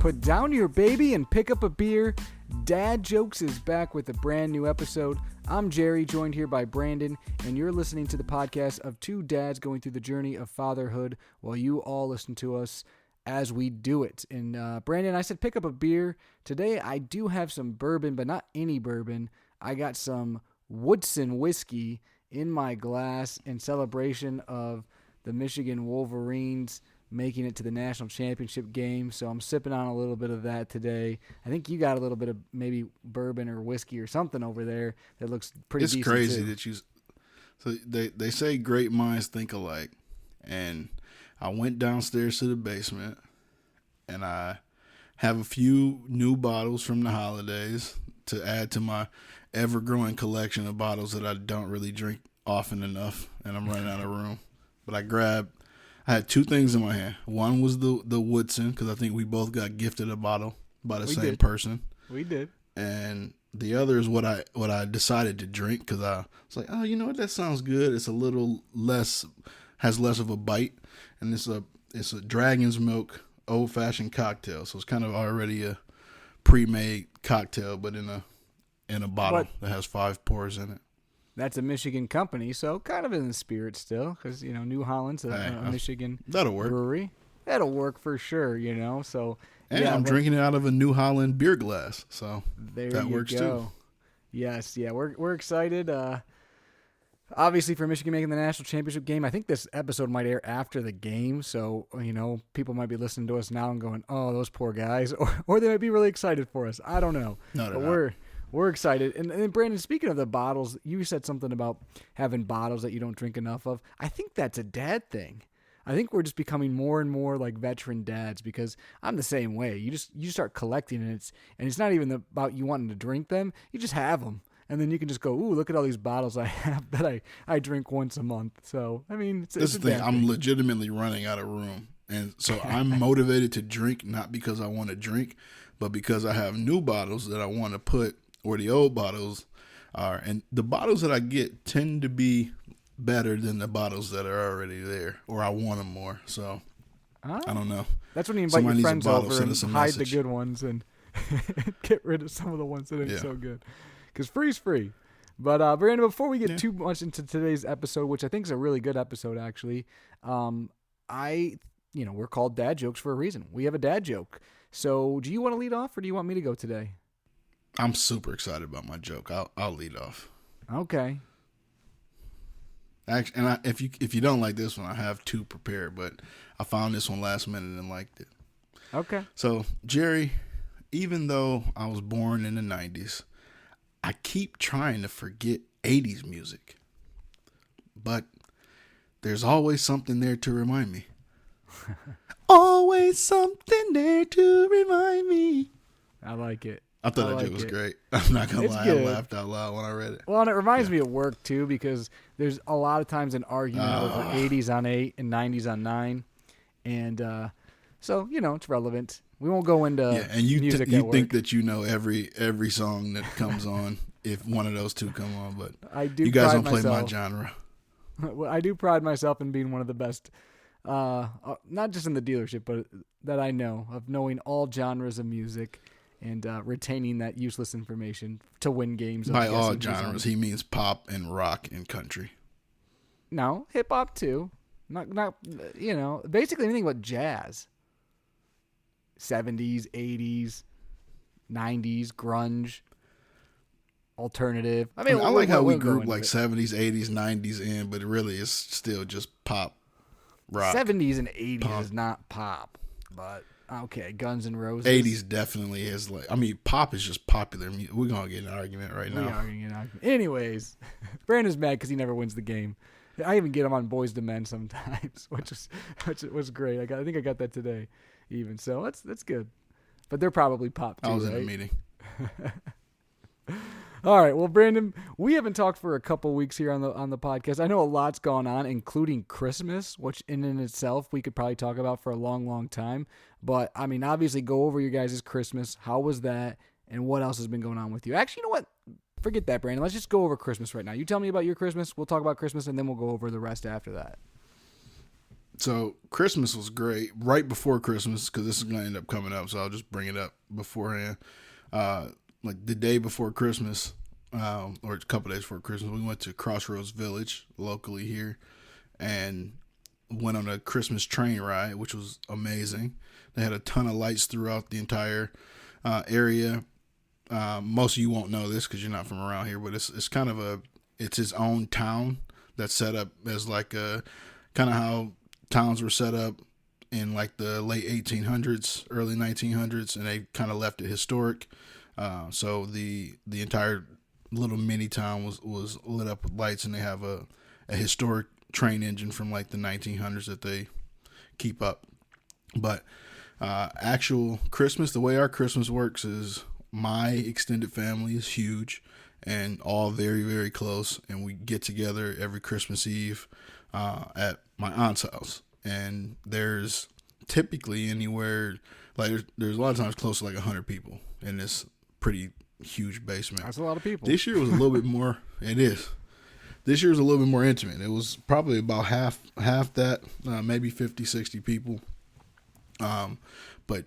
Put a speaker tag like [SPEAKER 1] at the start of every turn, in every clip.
[SPEAKER 1] Put down your baby and pick up a beer. Dad Jokes is back with a brand new episode. I'm Jerry, joined here by Brandon, and you're listening to the podcast of two dads going through the journey of fatherhood while you all listen to us as we do it. And Brandon, I said pick up a beer. Today I do have some bourbon, but not any bourbon. I got some Woodson whiskey in my glass in celebration of the Michigan Wolverines making it to the national championship game. So I'm sipping on a little bit of that today. I think you got a little bit of maybe bourbon or whiskey or something over there that looks pretty decent.
[SPEAKER 2] It's crazy
[SPEAKER 1] too.
[SPEAKER 2] that you. So they say great minds think alike, and I went downstairs to the basement, and I have a few new bottles from the holidays to add to my ever-growing collection of bottles that I don't really drink often enough, and I'm running out of room. But I had two things in my hand. One was the Woodson, because I think we both got gifted a bottle by the same person.
[SPEAKER 1] We did.
[SPEAKER 2] And the other is what I decided to drink, because I was like, oh, you know what, that sounds good. It's a little less, has less of a bite, and it's a Dragon's Milk old-fashioned cocktail. So it's kind of already a pre-made cocktail, but in a bottle that has 5 pours in it.
[SPEAKER 1] That's a Michigan company, so kind of in the spirit still, because, New Holland's a Michigan brewery. That'll work for sure, so.
[SPEAKER 2] And I'm drinking it out of a New Holland beer glass, so that works too.
[SPEAKER 1] Yes, yeah, we're excited. Obviously for Michigan making the national championship game. I think this episode might air after the game, so, people might be listening to us now and going, oh, those poor guys, or they might be really excited for us. I don't know.
[SPEAKER 2] No,
[SPEAKER 1] but
[SPEAKER 2] not.
[SPEAKER 1] We're excited. And then, Brandon, speaking of the bottles, you said something about having bottles that you don't drink enough of. I think that's a dad thing. I think we're just becoming more and more like veteran dads, because I'm the same way. You start collecting, and it's not even about you wanting to drink them. You just have them. And then you can just go, ooh, look at all these bottles I have that I drink once a month. So, I mean, it's
[SPEAKER 2] the thing. I'm legitimately running out of room. And so I'm motivated to drink, not because I want to drink, but because I have new bottles that I want to put where the old bottles are. And the bottles that I get tend to be better than the bottles that are already there, or I want them more. So I don't know.
[SPEAKER 1] That's when you invite your friends over and hide the good ones and get rid of some of the ones that ain't so good. Because free's free. But Brandon, before we get too much into today's episode, which I think is a really good episode actually, we're called Dad Jokes for a reason. We have a dad joke. So do you want to lead off, or do you want me to go today?
[SPEAKER 2] I'm super excited about my joke. I'll lead off.
[SPEAKER 1] Okay.
[SPEAKER 2] Actually, and if you don't like this one, I have 2 prepared, but I found this one last minute and liked it.
[SPEAKER 1] Okay.
[SPEAKER 2] So, Jerry, even though I was born in the 90s, I keep trying to forget 80s music. But there's always something there to remind me. Always something there to remind me.
[SPEAKER 1] I like it.
[SPEAKER 2] I thought that joke was great. I'm not going to lie.
[SPEAKER 1] Good.
[SPEAKER 2] I laughed out loud when I read it.
[SPEAKER 1] Well, and it reminds me of work, too, because there's a lot of times an argument over 80s on 8 and 90s on 9. And so, it's relevant. We won't go into
[SPEAKER 2] and you
[SPEAKER 1] music
[SPEAKER 2] you
[SPEAKER 1] at
[SPEAKER 2] think
[SPEAKER 1] work.
[SPEAKER 2] that you know every song that comes on if one of those 2 come on, but
[SPEAKER 1] I do.
[SPEAKER 2] You guys don't
[SPEAKER 1] myself.
[SPEAKER 2] play my genre.
[SPEAKER 1] Well, I do pride myself in being one of the best, not just in the dealership, but that I know of, knowing all genres of music and retaining that useless information to win games.
[SPEAKER 2] By all genres, he means pop and rock and country.
[SPEAKER 1] No, hip hop too. Not basically anything but jazz. 70s, 80s, 90s, grunge, alternative. I
[SPEAKER 2] like how we group like 70s, 80s, 90s in, but really it's still just pop, rock.
[SPEAKER 1] 70s and 80s
[SPEAKER 2] pop.
[SPEAKER 1] is not pop, but okay, Guns N' Roses.
[SPEAKER 2] 80s definitely is pop is just popular music. We're going to get an argument right now.
[SPEAKER 1] We are going to get an argument. Anyways, Brandon's mad because he never wins the game. I even get him on Boys to Men sometimes, which was great. I think I got that today even. So that's good. But they're probably pop too,
[SPEAKER 2] I was
[SPEAKER 1] right?
[SPEAKER 2] in a meeting.
[SPEAKER 1] All right. Well, Brandon, we haven't talked for a couple weeks here on the podcast. I know a lot's gone on, including Christmas, which in itself we could probably talk about for a long, long time. But, obviously go over your guys' Christmas. How was that? And what else has been going on with you? Actually, you know what? Forget that, Brandon. Let's just go over Christmas right now. You tell me about your Christmas. We'll talk about Christmas, and then we'll go over the rest after that.
[SPEAKER 2] So Christmas was great. Right before Christmas, because this is going to end up coming up, so I'll just bring it up beforehand. Like the day before Christmas, or a couple days before Christmas, we went to Crossroads Village locally here, and went on a Christmas train ride, which was amazing. They had a ton of lights throughout the entire area. Most of you won't know this because you're not from around here, but it's kind of it's its own town that's set up as like a kind of how towns were set up in like the late 1800s, early 1900s, and they kind of left it historic. So the entire little mini town was lit up with lights, and they have a historic train engine from like the 1900s that they keep up. But actual Christmas, the way our Christmas works is my extended family is huge and all very, very close, and we get together every Christmas Eve at my aunt's house. And there's typically anywhere, like there's a lot of times close to like 100 people in this pretty huge basement.
[SPEAKER 1] That's a lot of people.
[SPEAKER 2] This year was a little bit more. It is. This year was a little bit more intimate. It was probably about half that, maybe 50, 60 people. But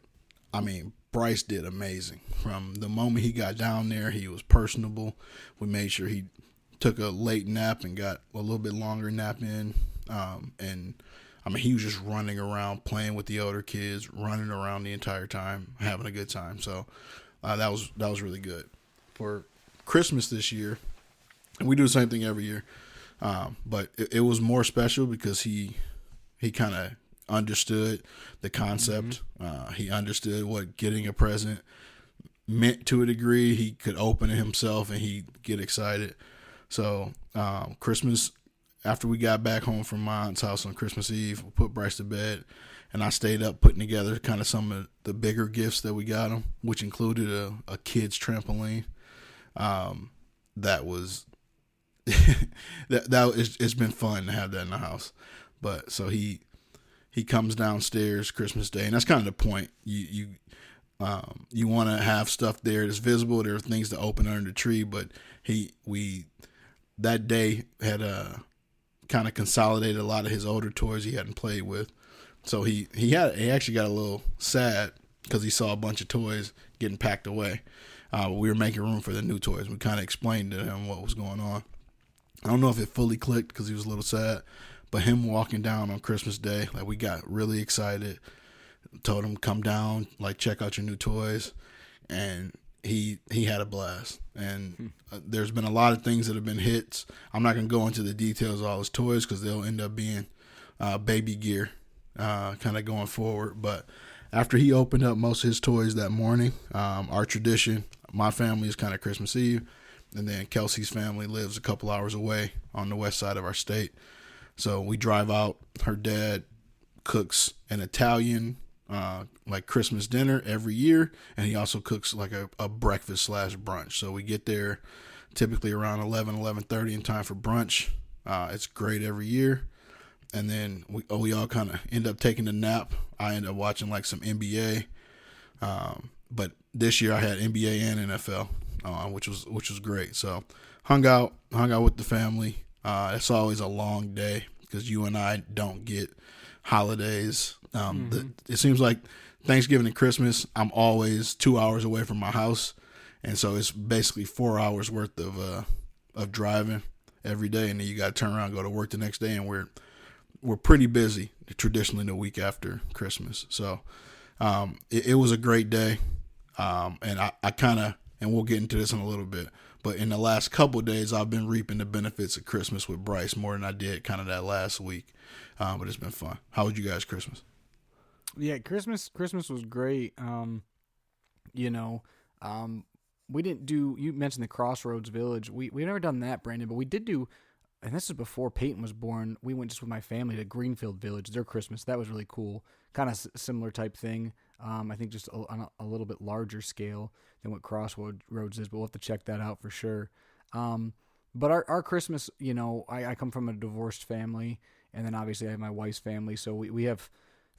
[SPEAKER 2] I mean, Bryce did amazing. From the moment he got down there, he was personable. We made sure he took a late nap and got a little bit longer nap in. And I mean, he was just running around, playing with the older kids, running around the entire time, having a good time. So that was really good. For Christmas this year, and we do the same thing every year, but it was more special because he kind of understood the concept. Mm-hmm. He understood what getting a present meant to a degree. He could open it himself and he'd get excited. So Christmas, after we got back home from my aunt's house on Christmas Eve, we put Bryce to bed, and I stayed up putting together kind of some of the bigger gifts that we got him, which included a kid's trampoline. That was it's been fun to have that in the house. But so he comes downstairs Christmas Day, and that's kind of the point. You want to have stuff there that's visible. There are things to open under the tree, but we that day had kind of consolidated a lot of his older toys he hadn't played with. So he actually got a little sad because he saw a bunch of toys getting packed away. We were making room for the new toys. We kind of explained to him what was going on. I don't know if it fully clicked because he was a little sad, but him walking down on Christmas Day, like, we got really excited. Told him, come down, like, check out your new toys, and he had a blast. And there's been a lot of things that have been hits. I'm not gonna go into the details of all his toys because they'll end up being baby gear, kind of going forward. But after he opened up most of his toys that morning, our tradition, my family, is kind of Christmas Eve, and then Kelsey's family lives a couple hours away on the west side of our state. So we drive out. Her dad cooks an Italian like Christmas dinner every year, and he also cooks like a breakfast / brunch. So we get there typically around 11:30 in time for brunch. It's great every year. And then we all kind of end up taking a nap. I end up watching like some NBA. But this year I had NBA and NFL, which was great. So hung out with the family. It's always a long day because you and I don't get holidays. It seems like Thanksgiving and Christmas, I'm always 2 hours away from my house. And so it's basically 4 hours worth of driving every day. And then you got to turn around and go to work the next day. And we're pretty busy traditionally the week after Christmas. So it was a great day. And I kind of, and we'll get into this in a little bit, but in the last couple of days, I've been reaping the benefits of Christmas with Bryce more than I did kind of that last week. But it's been fun. How was you guys' Christmas?
[SPEAKER 1] Yeah, Christmas was great. We didn't do, you mentioned the Crossroads Village. We've never done that, Brandon, but we did do, and this is before Peyton was born. We went just with my family to Greenfield Village, their Christmas. That was really cool. Kind of similar type thing. I think just on a little bit larger scale than what Crossroads is, but we'll have to check that out for sure. But our Christmas, I come from a divorced family, and then obviously I have my wife's family, so we have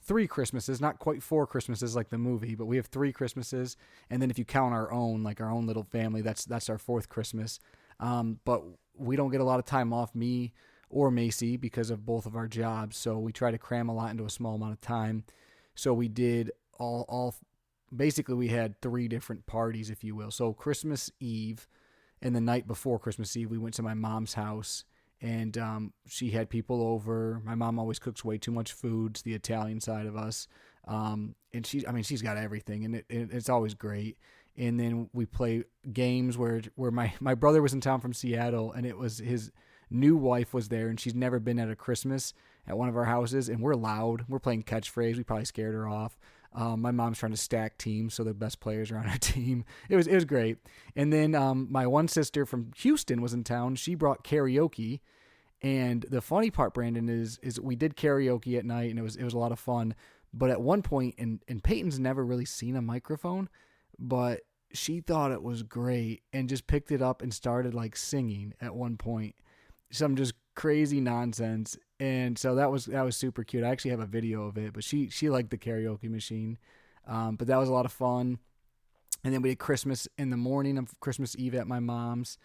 [SPEAKER 1] 3 Christmases, not quite 4 Christmases like the movie, but we have 3 Christmases, and then if you count our own, like our own little family, that's our 4th Christmas. But we don't get a lot of time off. Me or Macy because of both of our jobs. So we try to cram a lot into a small amount of time. So we did all basically we had 3 different parties, if you will. So Christmas Eve and the night before Christmas Eve, we went to my mom's house, and she had people over. My mom always cooks way too much food. It's the Italian side of us. And she's got everything, and it's always great. And then we play games where my brother was in town from Seattle, and it was his new wife was there, and she's never been at a Christmas at one of our houses, and we're loud. We're playing catchphrase. We probably scared her off. My mom's trying to stack teams, so the best players are on our team. It was great. And then my one sister from Houston was in town. She brought karaoke, and the funny part, Brandon, is we did karaoke at night, and it was a lot of fun. But at one point, and Peyton's never really seen a microphone, but she thought it was great and just picked it up and started like singing at one point, some just crazy nonsense. And so that was super cute. I actually have a video of it, but she liked the karaoke machine. But that was a lot of fun. And then we did Christmas in the morning of Christmas Eve at my mom's.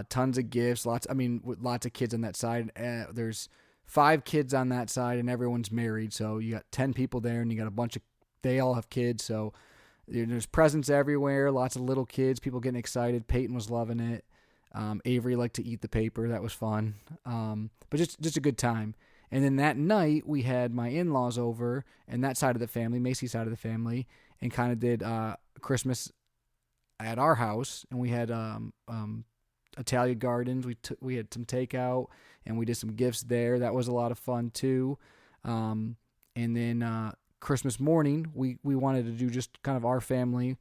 [SPEAKER 1] Tons of gifts, lots of kids on that side. There's 5 kids on that side, and everyone's married. So you got 10 people there, and you got they all have kids. So there's presents everywhere, lots of little kids, people getting excited. Peyton was loving it. Avery liked to eat the paper. That was fun. But just a good time. And then that night we had my in-laws over and that side of the family, Macy's side of the family, and kind of did Christmas at our house. And we had Italian gardens. We had some takeout, and we did some gifts there. That was a lot of fun too. And then Christmas morning, we wanted to do just kind of our family.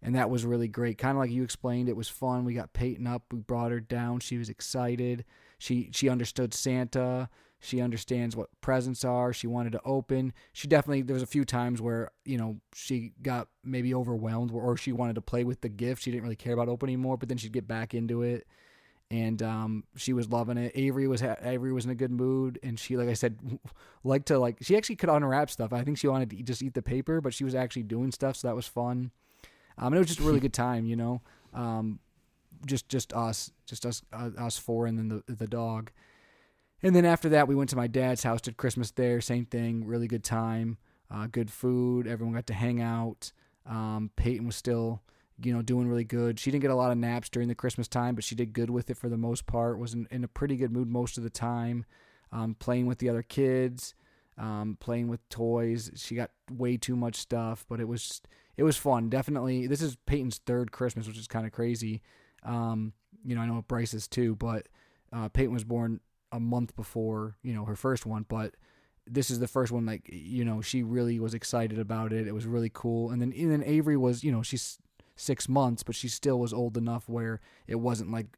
[SPEAKER 1] And that was really great. Kind of like you explained, it was fun. We got Peyton up. We brought her down. She was excited. She understood Santa. She understands what presents are. She wanted to open. There was a few times where, she got maybe overwhelmed or she wanted to play with the gift. She didn't really care about opening more, but then she'd get back into it. And she was loving it. Avery was in a good mood. And she, like I said, she actually could unwrap stuff. I think she wanted to just eat the paper, but she was actually doing stuff. So that was fun. And it was just a really good time, just us 4 and then the dog. And then after that, we went to my dad's house, did Christmas there, same thing, really good time, good food, everyone got to hang out. Peyton was still, doing really good. She didn't get a lot of naps during the Christmas time, but she did good with it for the most part, was in a pretty good mood most of the time, playing with the other kids, playing with toys. She got way too much stuff, but it was fun. Definitely. This is Peyton's 3rd Christmas, which is kind of crazy. I know Bryce's too, but Peyton was born a month before, her first one, but this is the first one, she really was excited about it. It was really cool. And then Avery was, she's 6 months, but she still was old enough where it wasn't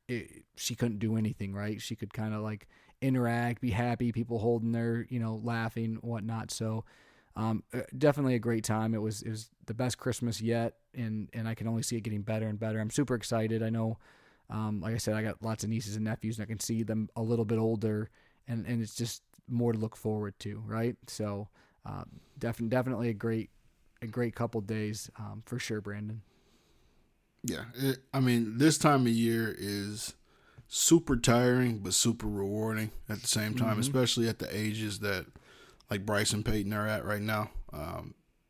[SPEAKER 1] she couldn't do anything, right? She could kind of interact, be happy, people holding her, laughing, whatnot. So, definitely a great time. It was the best Christmas yet, and I can only see it getting better and better. I'm super excited. I know, like I said, I got lots of nieces and nephews, and I can see them a little bit older, and it's just more to look forward to, right? So, definitely a great couple days, for sure, Brandon.
[SPEAKER 2] Yeah, this time of year is super tiring, but super rewarding at the same time, especially at the ages that like Bryce and Peyton are at right now.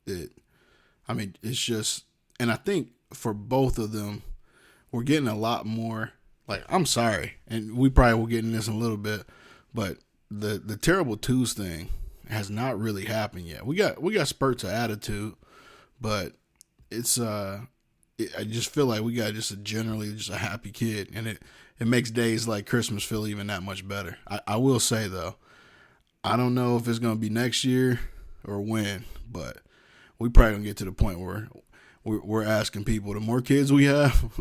[SPEAKER 2] It's just, and I think for both of them, we're getting a lot more, I'm sorry, and we probably will get in this in a little bit, but the terrible twos thing has not really happened yet. We got spurts of attitude, but it's, I just feel like we got just a happy kid, and it makes days like Christmas feel even that much better. I will say though, I don't know if it's going to be next year or when, but we probably going to get to the point where we're asking people, the more kids we have,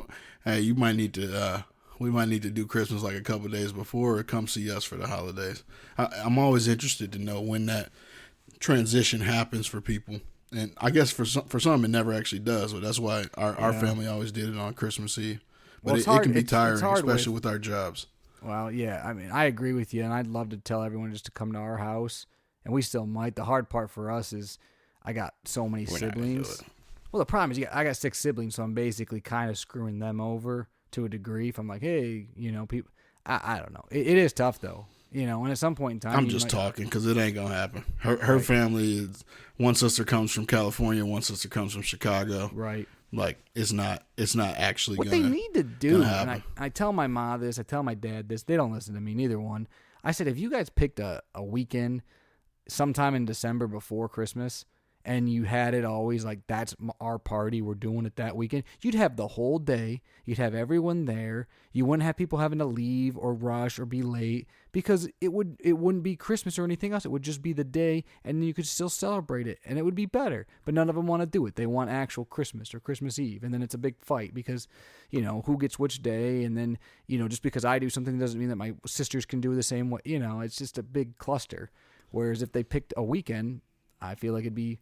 [SPEAKER 2] hey, we might need to do Christmas like a couple of days before, or come see us for the holidays. I'm always interested to know when that transition happens for people. And I guess for some it never actually does, but that's why our family always did it on Christmas Eve. But it can be tiring, especially with our jobs.
[SPEAKER 1] Well, yeah, I agree with you, and I'd love to tell everyone just to come to our house, and we still might. The hard part for us is I got so many siblings. Well, the problem is I got 6 siblings, so I'm basically kind of screwing them over to a degree. If I'm like, hey, people, I don't know. It is tough, though. And at some point in time,
[SPEAKER 2] I'm just talking because it ain't gonna happen. Her family is, one sister comes from California, one sister comes from Chicago.
[SPEAKER 1] Right.
[SPEAKER 2] Like it's not actually
[SPEAKER 1] what
[SPEAKER 2] gonna,
[SPEAKER 1] they need to do.
[SPEAKER 2] And
[SPEAKER 1] I tell my mom this, I tell my dad this. They don't listen to me, neither one. I said, if you guys picked a weekend sometime in December before Christmas, and you had it always like that's our party, we're doing it that weekend, you'd have the whole day. You'd have everyone there. You wouldn't have people having to leave or rush or be late because it wouldn't be Christmas or anything else. It would just be the day, and you could still celebrate it, and it would be better. But none of them want to do it. They want actual Christmas or Christmas Eve, and then it's a big fight because, who gets which day, and then, just because I do something doesn't mean that my sisters can do the same way. It's just a big cluster. Whereas if they picked a weekend, I feel like it'd be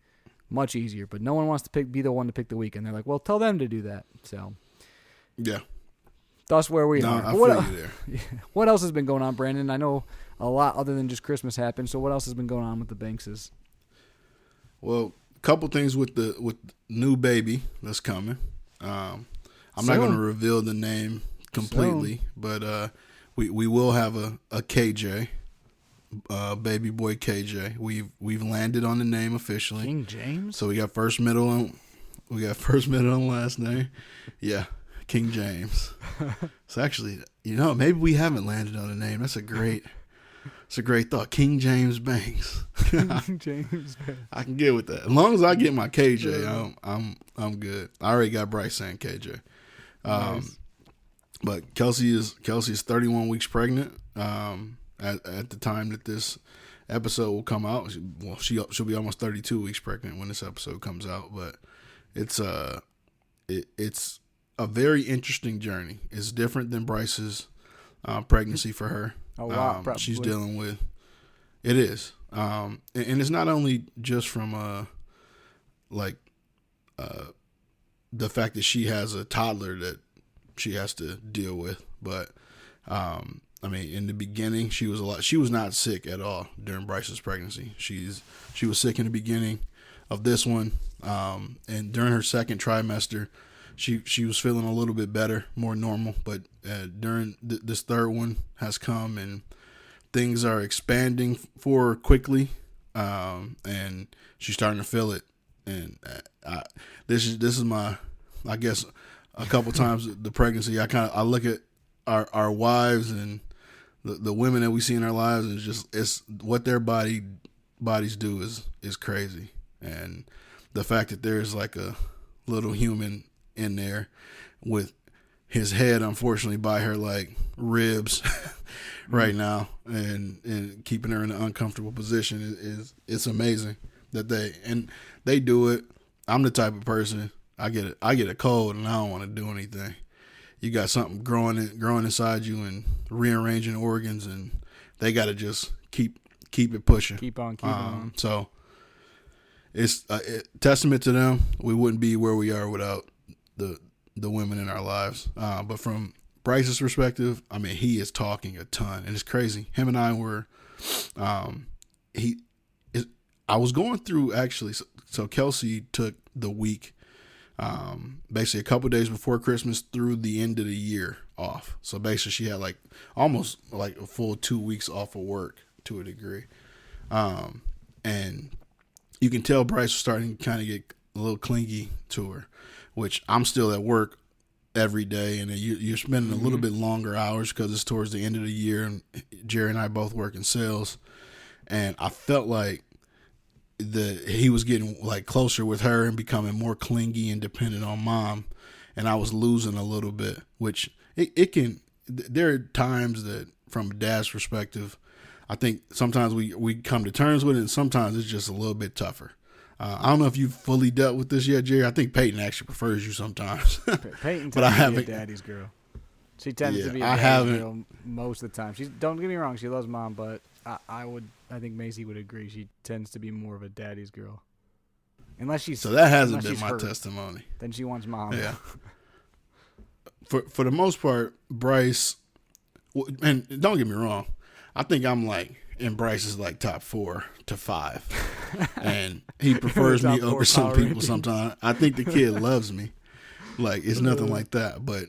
[SPEAKER 1] much easier, but no one wants to be the one to pick the weekend. They're like, well, tell them to do that. So,
[SPEAKER 2] yeah,
[SPEAKER 1] that's where we are.
[SPEAKER 2] I feel you there.
[SPEAKER 1] What else has been going on, Brandon? I know a lot other than just Christmas happened. So, what else has been going on with the Bankses?
[SPEAKER 2] Well, a couple things with new baby that's coming. I'm not going to reveal the name completely, but we will have a KJ. Baby boy KJ. We've landed on the name officially.
[SPEAKER 1] King James.
[SPEAKER 2] So we got first, middle, and last name. Yeah, King James. So actually, maybe we haven't landed on a name. That's a great thought. King James Banks.
[SPEAKER 1] King James Banks.
[SPEAKER 2] I can get with that. As long as I get my KJ, I'm good. I already got Bryce saying KJ.
[SPEAKER 1] Nice.
[SPEAKER 2] But Kelsey is 31 weeks pregnant. At the time that this episode will come out, she'll be almost 32 weeks pregnant when this episode comes out. But it's a very interesting journey. It's different than Bryce's pregnancy for her.
[SPEAKER 1] A lot, probably.
[SPEAKER 2] She's dealing with. It is, and it's not only just from the fact that she has a toddler that she has to deal with, but. In the beginning, she was not sick at all during Bryce's pregnancy. She was sick in the beginning of this one, and during her second trimester, she was feeling a little bit better, more normal. But during this third one has come, and things are expanding for her quickly, and she's starting to feel it. And this is my, I guess, a couple times the pregnancy. I look at our wives and the women that we see in our lives, and it's what their bodies do is crazy. And the fact that there's like a little human in there with his head unfortunately by her like ribs right now, and keeping her in an uncomfortable position it's amazing that they do it. I'm the type of person, I get a cold and I don't want to do anything. You got something growing inside you and rearranging organs, and they got to just keep it pushing.
[SPEAKER 1] Keep on.
[SPEAKER 2] So it's a testament to them. We wouldn't be where we are without the women in our lives. But from Bryce's perspective, he is talking a ton, and it's crazy. Him and I were, I was going through actually. So Kelsey took the week. Basically a couple days before Christmas through the end of the year off. So basically she had like almost like a full 2 weeks off of work to a degree. And you can tell Bryce was starting to kind of get a little clingy to her, which I'm still at work every day. And you're spending a little bit longer hours because it's towards the end of the year, and Jerry and I both work in sales. And I felt like he was getting like closer with her and becoming more clingy and dependent on mom, and I was losing a little bit, which there are times that from a dad's perspective, I think sometimes we come to terms with it, and sometimes it's just a little bit tougher. I don't know if you've fully dealt with this yet, Jerry. I think Peyton actually prefers you sometimes.
[SPEAKER 1] Peyton tends to be a daddy's girl. She tends to be a daddy's girl most of the time. Don't get me wrong, she loves mom, but I think Macy would agree. She tends to be more of a daddy's girl.
[SPEAKER 2] So that hasn't been my testimony.
[SPEAKER 1] Then she wants mom.
[SPEAKER 2] Yeah. For the most part, Bryce, and don't get me wrong, I think I'm like in Bryce's like top 4 to 5, and he prefers me over some people sometimes. I think the kid loves me, Like it's nothing like that, but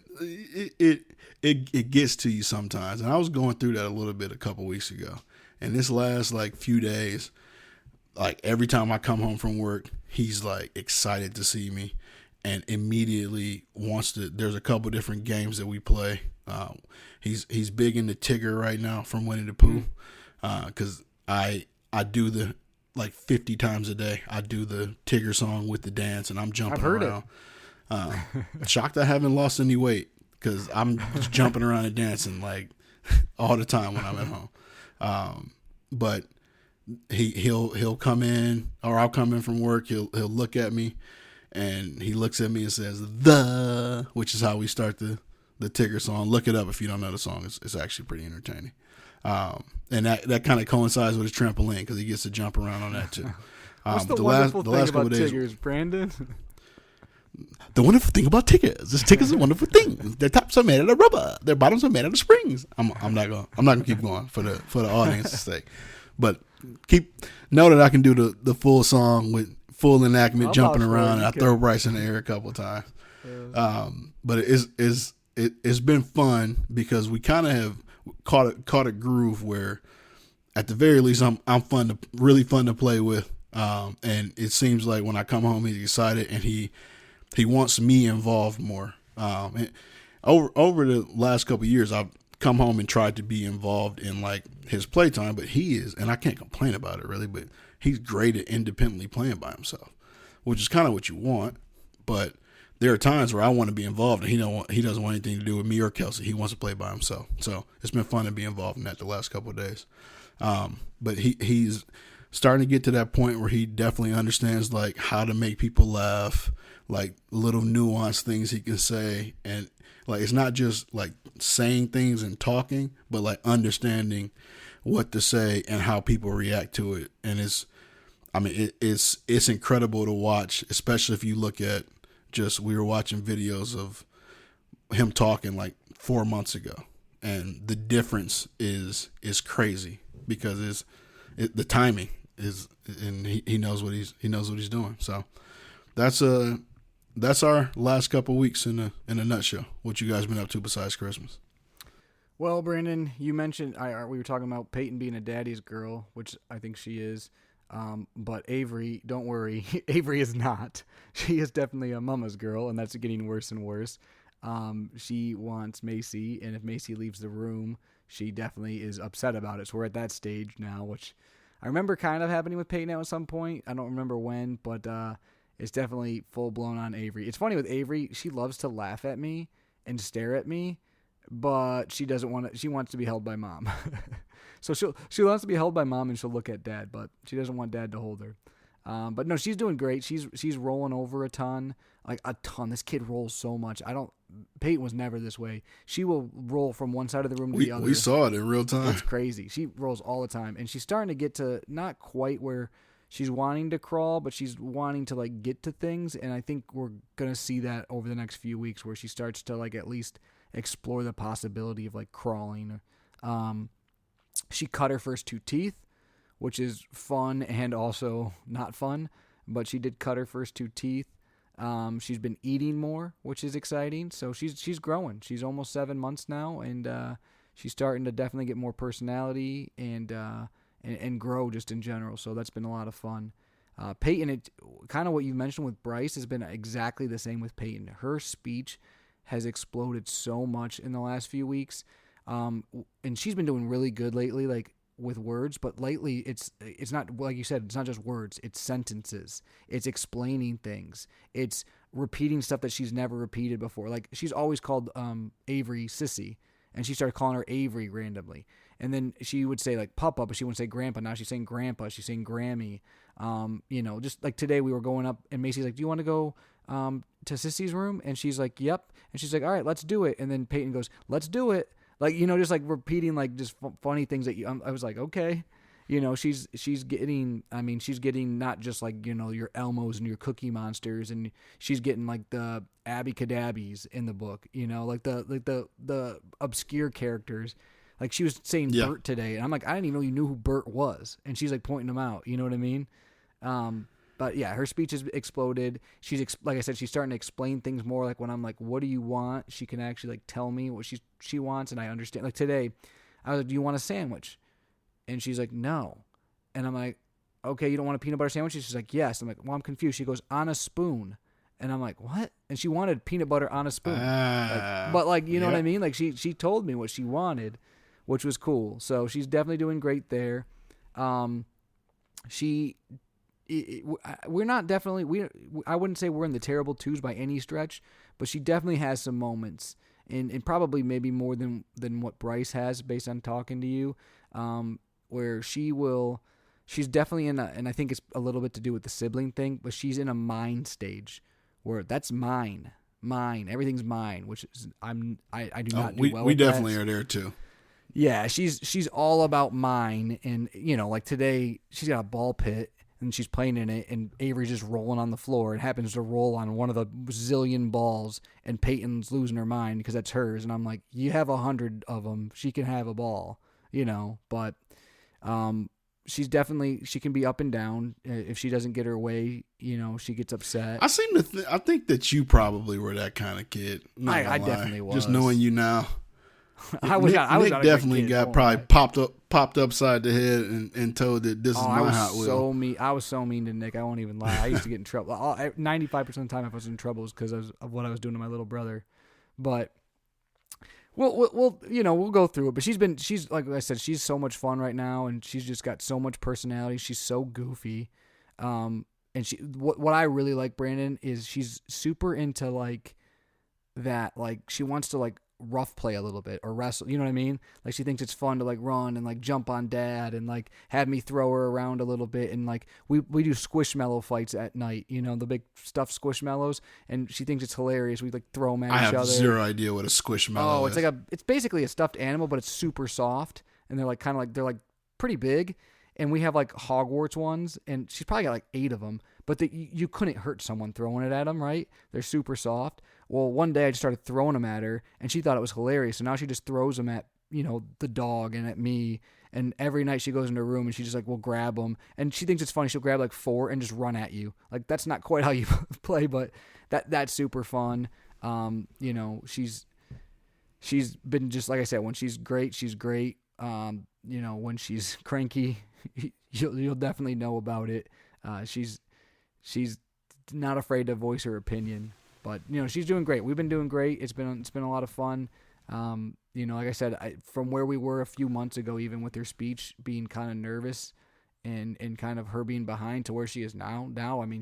[SPEAKER 2] it gets to you sometimes. And I was going through that a little bit a couple weeks ago. And this last like few days, like every time I come home from work, he's like excited to see me and immediately wants to. There's a couple different games that we play. He's big into Tigger right now from Winnie the Pooh, because I do the like 50 times a day. I do the Tigger song with the dance, and I'm jumping
[SPEAKER 1] I've heard
[SPEAKER 2] around. Shocked I haven't lost any weight because I'm just jumping around and dancing like all the time when I'm at home. But he'll come in, or I'll come in from work. He'll look at me, and he looks at me and says which is how we start the Tigger song. Look it up if you don't know the song. It's actually pretty entertaining. And that kind of coincides with his trampoline because he gets to jump around on that too.
[SPEAKER 1] What's the wonderful thing about Tiggers, Brandon?
[SPEAKER 2] The wonderful thing about Tiggers is Tiggers are wonderful things. Their tops are made out of rubber. Their bottoms are made out of springs. I'm not gonna keep going for the audience's sake, but know that I can do the full song with full enactment, jumping around, and I throw Bryce in the air a couple of times. But it's been fun because we kind of have caught a groove where, at the very least, I'm really fun to play with. And it seems like when I come home, he's excited and he wants me involved more. And over the last couple of years, I've come home and tried to be involved in like his playtime, but he is, and I can't complain about it really, but he's great at independently playing by himself, which is kind of what you want. But there are times where I want to be involved and he doesn't want anything to do with me or Kelsey. He wants to play by himself. So it's been fun to be involved in that the last couple of days. But he's starting to get to that point where he definitely understands like how to make people laugh, like little nuanced things he can say. And like, it's not just like saying things and talking, but like understanding what to say and how people react to it. And it's incredible to watch, especially if you look at we were watching videos of him talking like 4 months ago, and the difference is crazy because the timing is, and he knows what he's doing. So that's our last couple of weeks in a nutshell. What you guys been up to besides Christmas?
[SPEAKER 1] Well, Brandon, you mentioned we were talking about Peyton being a daddy's girl, which I think she is. But Avery, don't worry, Avery is not. She is definitely a mama's girl, and that's getting worse and worse. She wants Macy, and if Macy leaves the room, she definitely is upset about it. So we're at that stage now, which I remember kind of happening with Peyton at some point. I don't remember when, but it's definitely full blown on Avery. It's funny with Avery, she loves to laugh at me and stare at me, but she doesn't want to. She wants to be held by mom. So she wants to be held by mom, and she'll look at dad, but she doesn't want dad to hold her. But no, she's doing great. She's rolling over a ton, like a ton. This kid rolls so much. Peyton was never this way. She will roll from one side of the room to the other.
[SPEAKER 2] We saw it in real time.
[SPEAKER 1] It's crazy. She rolls all the time, and she's starting to get to not quite where she's wanting to crawl, but she's wanting to like get to things. And I think we're gonna see that over the next few weeks, where she starts to like at least explore the possibility of like crawling. She cut her first 2 teeth, which is fun and also not fun, but she did cut her first 2 teeth. She's been eating more, which is exciting. So she's growing. She's almost 7 months now, and she's starting to definitely get more personality and grow just in general. So that's been a lot of fun. Peyton, kind of what you mentioned with Bryce has been exactly the same with Peyton. Her speech has exploded so much in the last few weeks. And she's been doing really good lately, like with words, but lately it's not, like you said, it's not just words, it's sentences, it's explaining things, it's repeating stuff that she's never repeated before. Like she's always called Avery Sissy, and she started calling her Avery randomly, and then she would say like Papa, but she wouldn't say Grandpa. Now she's saying Grandpa, she's saying Grammy. Just like today we were going up, and Macy's like, do you want to go to Sissy's room? And she's like, yep. And she's like, all right, let's do it. And then Peyton goes, let's do it. Like, just like repeating like just funny things that I was like, okay, she's getting not just like, your Elmos and your Cookie Monsters, and she's getting like the Abby Cadabbies in the book, like the obscure characters. Like she was saying Bert today, and I'm like, I didn't even know you knew who Bert was. And she's like pointing him out, you know what I mean? But yeah, her speech has exploded. Like I said, she's starting to explain things more. Like when I'm like, "What do you want?" She can actually like tell me what she wants, and I understand. Like today, I was like, "Do you want a sandwich?" And she's like, "No," and I'm like, "Okay, you don't want a peanut butter sandwich?" She's like, "Yes." I'm like, "Well, I'm confused." She goes, "On a spoon," and I'm like, "What?" And she wanted peanut butter on a spoon. But like, you know what I mean? Like she told me what she wanted, which was cool. So she's definitely doing great there. We're not definitely I wouldn't say we're in the terrible twos by any stretch, but she definitely has some moments, and probably maybe more than what Bryce has based on talking to you, where she's definitely and I think it's a little bit to do with the sibling thing, but she's in a mine stage where that's mine, everything's mine, which is I do not do well.
[SPEAKER 2] We
[SPEAKER 1] with
[SPEAKER 2] definitely
[SPEAKER 1] that.
[SPEAKER 2] are there too.
[SPEAKER 1] Yeah, she's all about mine, and like today she's got a ball pit and she's playing in it, and Avery's just rolling on the floor. It happens to roll on one of the zillion balls, and Peyton's losing her mind because that's hers. And I'm like, you have 100 of them, she can have a ball, But she's definitely she can be up and down. If she doesn't get her way, she gets upset.
[SPEAKER 2] I think that you probably were that kind of kid.
[SPEAKER 1] I definitely was.
[SPEAKER 2] Just knowing you now.
[SPEAKER 1] Nick
[SPEAKER 2] definitely got probably popped upside the head and told that this is my Hot Wheel.
[SPEAKER 1] So mean. I was so mean to Nick. I won't even lie. I used to get in trouble. 95% of the time, if I was in trouble, was because of what I was doing to my little brother. But we'll go through it. But she's like I said, she's so much fun right now, and she's just got so much personality. She's so goofy. And what I really like, Brandon, is she's super into like that. Like she wants to like rough play a little bit or wrestle, you know what I mean? Like she thinks it's fun to like run and like jump on dad and like have me throw her around a little bit, and like we do squishmallow fights at night, the big stuffed squishmallows, and she thinks it's hilarious. We like throw them at each other. I have
[SPEAKER 2] zero idea what a squishmallow is.
[SPEAKER 1] It's basically a stuffed animal, but it's super soft, and they're like kind of like they're like pretty big, and we have like Hogwarts ones, and she's probably got like 8 of them, but you couldn't hurt someone throwing it at them, right? They're super soft. Well, one day I just started throwing them at her, and she thought it was hilarious. So now she just throws them at, the dog and at me. And every night she goes into her room and she just like will grab them. And she thinks it's funny. She'll grab like 4 and just run at you. Like that's not quite how you play, but that's super fun. She's been just like I said. When she's great, she's great. When she's cranky, you'll definitely know about it. She's not afraid to voice her opinion. But she's doing great. We've been doing great. It's been a lot of fun. Like I said, from where we were a few months ago, even with her speech being kind of nervous, and kind of her being behind to where she is now. Now, I mean,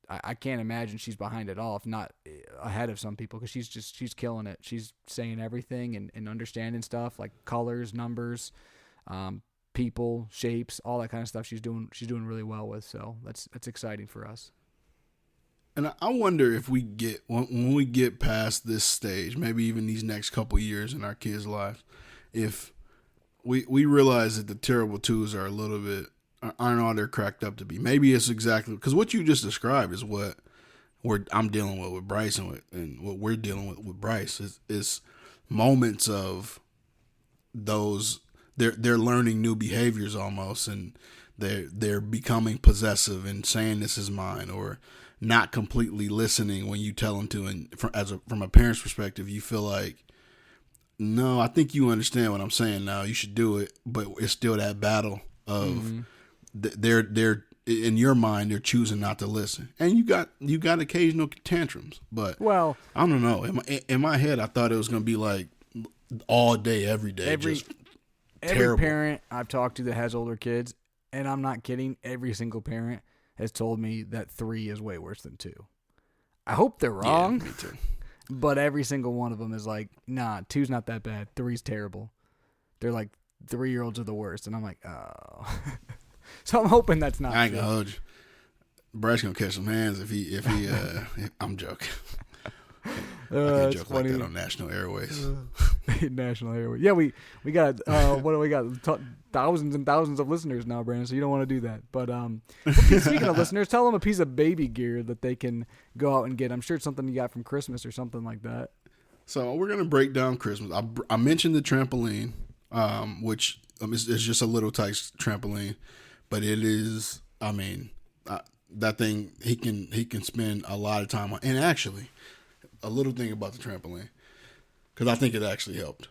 [SPEAKER 1] I can't imagine she's behind at all, if not ahead of some people, because she's killing it. She's saying everything and understanding stuff like colors, numbers, people, shapes, all that kind of stuff. She's doing really well with. So that's exciting for us.
[SPEAKER 2] And I wonder if when we get past this stage, maybe even these next couple years in our kids' lives, if we realize that the terrible twos are aren't all they're cracked up to be. Maybe it's exactly because what you just described is what I'm dealing with Bryce and what we're dealing with Bryce is moments of those they're learning new behaviors almost, and they're becoming possessive and saying this is mine, or not completely listening when you tell them to. And from a parent's perspective, you feel like, no, I think you understand what I'm saying now. You should do it, but it's still that battle of they're in your mind they're choosing not to listen, and you got occasional tantrums. But I don't know. In my head, I thought it was going to be like all day, every day,
[SPEAKER 1] every parent I've talked to that has older kids, and I'm not kidding, every single parent has told me that 3 is way worse than 2. I hope they're wrong.
[SPEAKER 2] Yeah, me too.
[SPEAKER 1] But every single one of them is like, nah, 2's not that bad. 3's terrible. They're like, 3-year-olds are the worst. And I'm like, oh. So I'm hoping that's not
[SPEAKER 2] I ain't gonna hold you. Bryce gonna catch some hands if he I'm joking. I can't joke like that on National Airways.
[SPEAKER 1] National Airways. Yeah, we got what do we got? Thousands and thousands of listeners now, Brandon. So you don't want to do that. But speaking of listeners, tell them a piece of baby gear that they can go out and get. I'm sure it's something you got from Christmas or something like that.
[SPEAKER 2] So we're gonna break down Christmas. I mentioned the trampoline, which is just a little tight trampoline, but it is. I mean, that thing he can spend a lot of time on. And actually, a little thing about the trampoline, because I think it actually helped.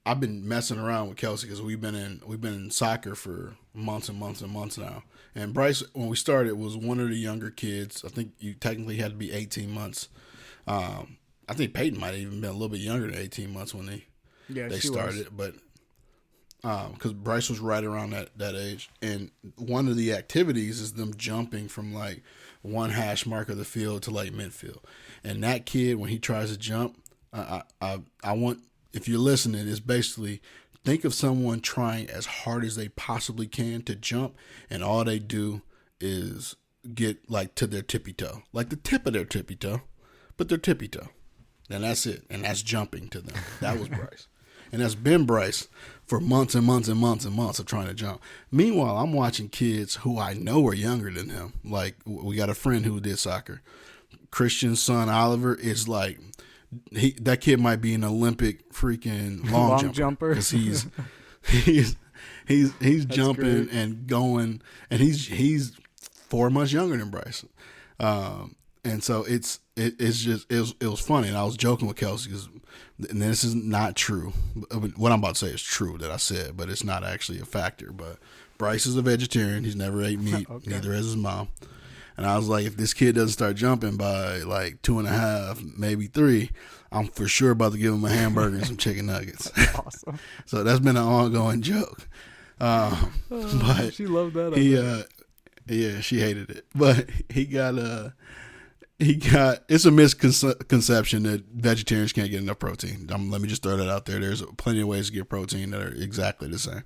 [SPEAKER 2] I've been messing around with Kelsey because we've been in soccer for months and months and months now. And Bryce, when we started, was one of the younger kids. I think you technically had to be 18 months. I think Peyton might have even been a little bit younger than 18 months when they started. But because Bryce was right around that age. And one of the activities is them jumping from like one hash mark of the field to like midfield. And that kid, when he tries to jump, I want, if you're listening, is basically think of someone trying as hard as they possibly can to jump, and all they do is get like to their tippy toe, like the tip of their tippy toe, but their tippy toe. And that's it. And that's jumping to them. That was Bryce. And that's been Bryce for months and months and months and months of trying to jump. Meanwhile, I'm watching kids who I know are younger than him. Like, we got a friend who did soccer. Christian's son, Oliver, is like, that kid might be an Olympic freaking long jumper because he's jumping great. And going, and he's 4 months younger than Bryce, and so it was funny. And I was joking with Kelsey because, and this is not true. What I'm about to say is true that I said, but it's not actually a factor. But Bryce is a vegetarian. He's never ate meat. Okay. Neither has his mom. And I was like, if this kid doesn't start jumping by like 2.5, maybe 3, I'm for sure about to give him a hamburger and some chicken nuggets. That's awesome. So that's been an ongoing joke. But
[SPEAKER 1] she loved that.
[SPEAKER 2] Yeah, she hated it. But he got it's a misconception that vegetarians can't get enough protein. Let me just throw that out there. There's plenty of ways to get protein that are exactly the same.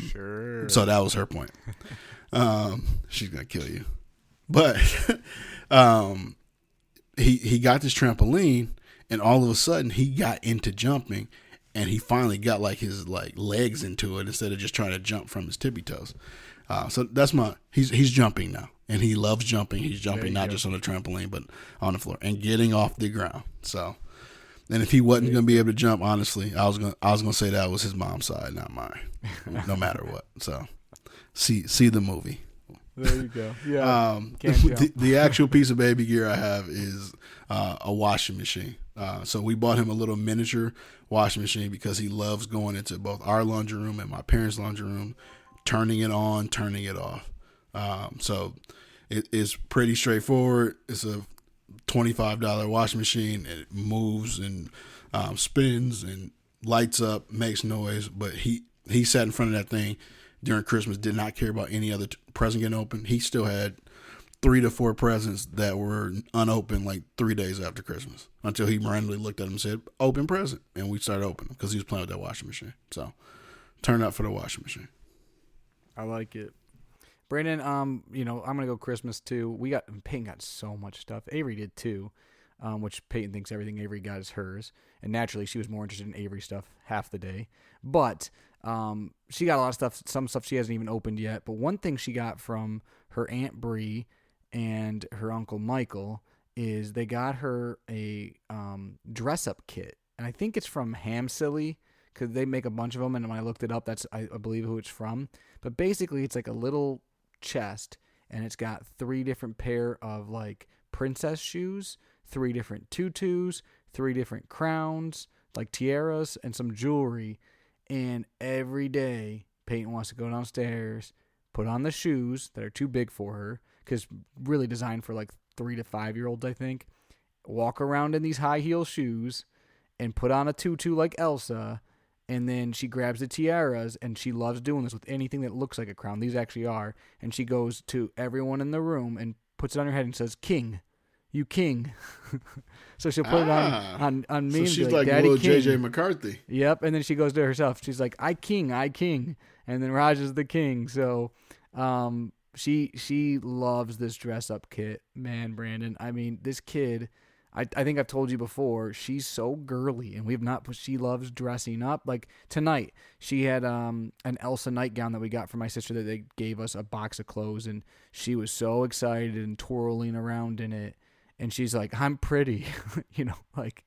[SPEAKER 1] Sure.
[SPEAKER 2] So that was her point. She's going to kill you. But he got this trampoline, and all of a sudden he got into jumping, and he finally got like his like legs into it instead of just trying to jump from his tippy toes. So that's he's jumping now, and he loves jumping. He's jumping not just on the trampoline but on the floor and getting off the ground. So, and if he wasn't going to be able to jump, honestly, I was gonna say that was his mom's side, not mine. No matter what. So, see the movie.
[SPEAKER 1] There you go. Yeah.
[SPEAKER 2] The actual piece of baby gear I have is a washing machine. So we bought him a little miniature washing machine because he loves going into both our laundry room and my parents' laundry room, turning it on, turning it off. So it is pretty straightforward. It's a $25 washing machine. It moves and spins and lights up, makes noise. But he sat in front of that thing during Christmas, did not care about any other present getting open. He still had 3 to 4 presents that were unopened like 3 days after Christmas until he randomly looked at them and said, open present. And we started opening because he was playing with that washing machine. So turn out for the washing machine.
[SPEAKER 1] I like it. Brandon, I'm going to go Christmas too. Peyton got so much stuff. Avery did too, which Peyton thinks everything Avery got is hers. And naturally, she was more interested in Avery stuff half the day. But she got a lot of stuff, some stuff she hasn't even opened yet. But one thing she got from her Aunt Bree and her Uncle Michael is they got her a dress-up kit. And I think it's from Ham Silly because they make a bunch of them. And when I looked it up, that's, I believe, who it's from. But basically, it's like a little chest, and it's got 3 different pair of, like, princess shoes, 3 different tutus, 3 different crowns, like tiaras, and some jewelry. And every day, Peyton wants to go downstairs, put on the shoes that are too big for her, because really designed for like 3 to 5-year-olds, I think. Walk around in these high heel shoes and put on a tutu like Elsa. And then she grabs the tiaras, and she loves doing this with anything that looks like a crown. These actually are. And she goes to everyone in the room and puts it on her head and says, "King, you king." So she'll put it on me. So and
[SPEAKER 2] she's
[SPEAKER 1] be
[SPEAKER 2] like
[SPEAKER 1] Daddy
[SPEAKER 2] little
[SPEAKER 1] King.
[SPEAKER 2] JJ McCarthy.
[SPEAKER 1] Yep. And then she goes to herself. She's like, I king. And then Raj is the king. So she loves this dress up kit. Man, Brandon. I mean, this kid, I think I've told you before, she's so girly, and she loves dressing up. Like tonight, she had an Elsa nightgown that we got from my sister that they gave us a box of clothes, and she was so excited and twirling around in it. And she's like, I'm pretty, like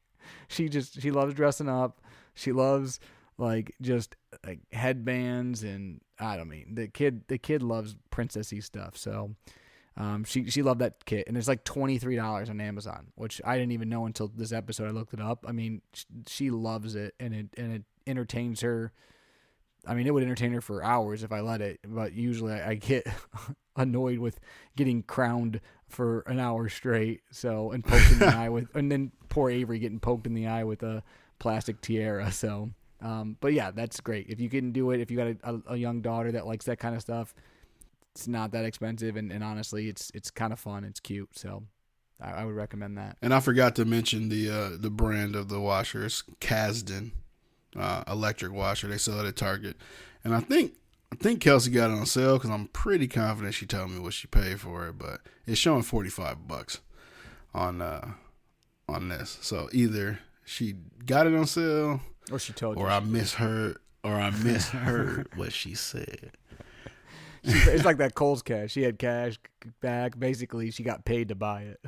[SPEAKER 1] she loves dressing up. She loves like just like headbands, and I don't mean the kid loves princessy stuff. So she loved that kit, and it's like $23 on Amazon, which I didn't even know until this episode. I looked it up. I mean, she loves it, and it entertains her. I mean, it would entertain her for hours if I let it, but usually I get annoyed with getting crowned for an hour straight. So, and poked in the eye with, and then poor Avery getting poked in the eye with a plastic tiara. So, but yeah, that's great. If you can do it, if you got a young daughter that likes that kind of stuff, it's not that expensive, and honestly, it's kind of fun. It's cute. So, I would recommend that.
[SPEAKER 2] And I forgot to mention the brand of the washer. It's Kasdan. Electric washer. They sell it at Target, and I think Kelsey got it on sale because I'm pretty confident she told me what she paid for it, but it's showing $45 on this. So either she got it on sale,
[SPEAKER 1] or she told you,
[SPEAKER 2] or I misheard what she said.
[SPEAKER 1] It's like that Kohl's cash. She had cash back. Basically, she got paid to buy it.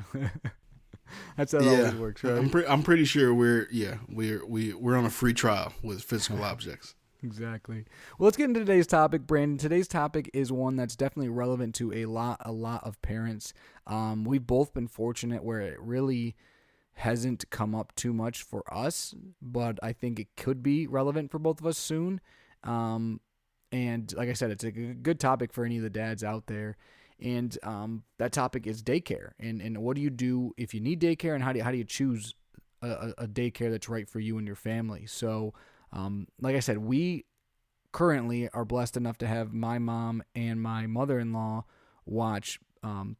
[SPEAKER 1] That's how it always works, right?
[SPEAKER 2] I'm pretty sure we're on a free trial with physical objects.
[SPEAKER 1] Exactly. Well, let's get into today's topic, Brandon. Today's topic is one that's definitely relevant to a lot of parents. We've both been fortunate where it really hasn't come up too much for us, but I think it could be relevant for both of us soon. And like I said, it's a good topic for any of the dads out there. And that topic is daycare. And what do you do if you need daycare, and how do you choose a daycare that's right for you and your family? So, like I said, we currently are blessed enough to have my mom and my mother-in-law watch